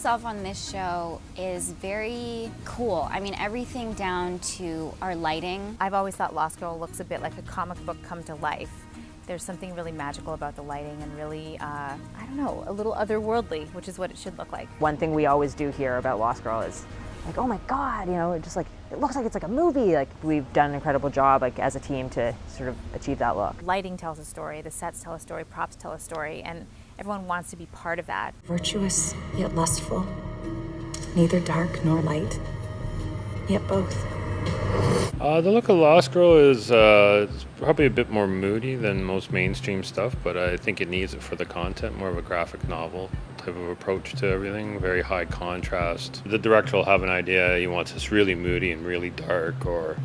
myself on this show is very cool. I mean, everything down to our lighting. I've always thought Lost Girl looks a bit like a comic book come to life. There's something really magical about the lighting and really, I don't know, a little otherworldly, which is what it should look like. One thing we always do here about Lost Girl is like, oh my God, you know, just like, it looks like it's like a movie. Like, we've done an incredible job, like, as a team to sort of achieve that look. Lighting tells a story, the sets tell a story, props tell a story, and everyone wants to be part of that. Virtuous, yet lustful. Neither dark nor light, yet both. The look of Lost Girl is it's probably a bit more moody than most mainstream stuff, but I think it needs it for the content, more of a graphic novel type of approach to everything, very high contrast. The director will have an idea, he wants this really moody and really dark, or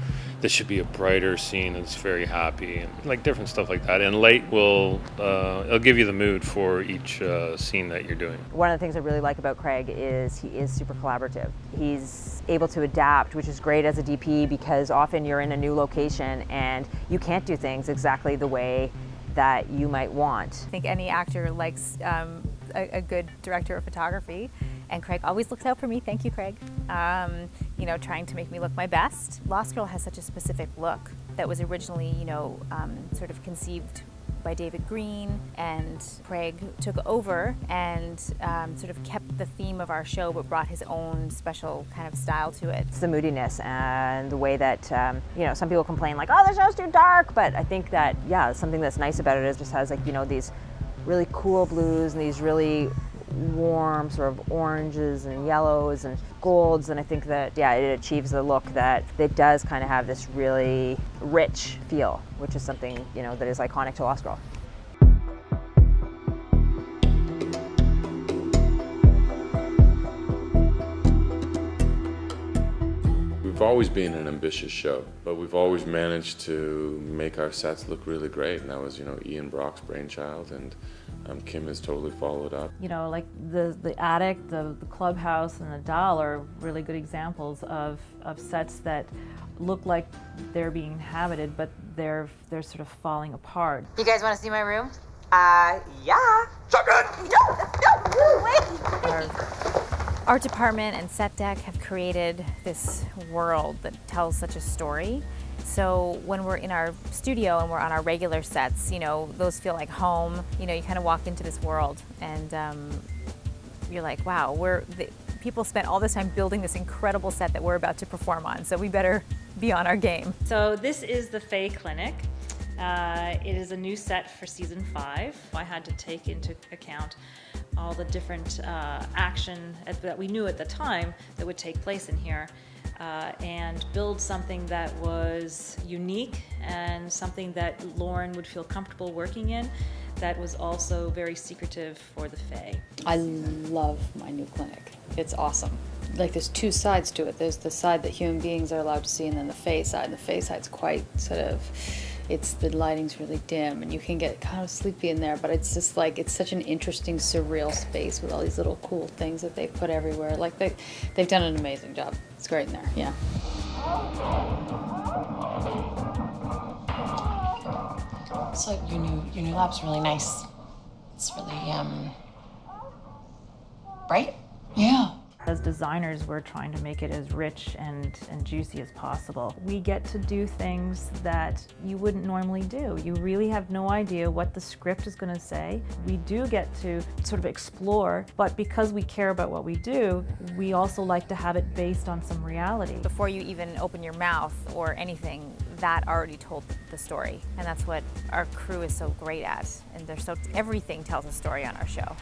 this should be a brighter scene that's very happy, and like different stuff like that. And light will, it'll give you the mood for each scene that you're doing. One of the things I really like about Craig is he is super collaborative. He's able to adapt, which is great as a DP because often you're in a new location and you can't do things exactly the way that you might want. I think any actor likes a good director of photography, and Craig always looks out for me. Thank you, Craig. You know, trying to make me look my best. Lost Girl has such a specific look that was originally, you know, sort of conceived by David Green, and Craig took over and sort of kept the theme of our show but brought his own special kind of style to it. It's the moodiness and the way that, you know, some people complain like, oh, the show's too dark, but I think that, yeah, something that's nice about it is it just has like, you know, these really cool blues and these really warm sort of oranges and yellows and golds, and I think that, yeah, it achieves the look that it does kind of have this really rich feel, which is something, you know, that is iconic to Lost Girl. We've always been an ambitious show, but we've always managed to make our sets look really great, and that was, you know, Ian Brock's brainchild, and Kim has totally followed up. You know, like the attic, the clubhouse, and the doll are really good examples of sets that look like they're being inhabited, but they're sort of falling apart. You guys want to see my room? Yeah. Shotgun! No, wait! Our art department and set deck have created this world that tells such a story. So when we're in our studio and we're on our regular sets, you know, those feel like home. You know, you kind of walk into this world and you're like, wow, people spent all this time building this incredible set that we're about to perform on, so we better be on our game. So this is the FAE Clinic. It is a new set for season 5. I had to take into account all the different action that we knew at the time that would take place in here, and build something that was unique and something that Lauren would feel comfortable working in, that was also very secretive for the Fae. I love my new clinic. It's awesome. Like, there's two sides to it. There's the side that human beings are allowed to see, and then the Fae side. And the Fae side's quite sort of, the lighting's really dim and you can get kind of sleepy in there, but it's just like, it's such an interesting, surreal space with all these little cool things that they put everywhere. Like, they've done an amazing job. It's great in there, yeah. So your new lab's really nice. It's really bright. Yeah. As designers, we're trying to make it as rich and juicy as possible. We get to do things that you wouldn't normally do. You really have no idea what the script is going to say. We do get to sort of explore, but because we care about what we do, we also like to have it based on some reality. Before you even open your mouth or anything, that already told the story. And that's what our crew is so great at. And everything tells a story on our show.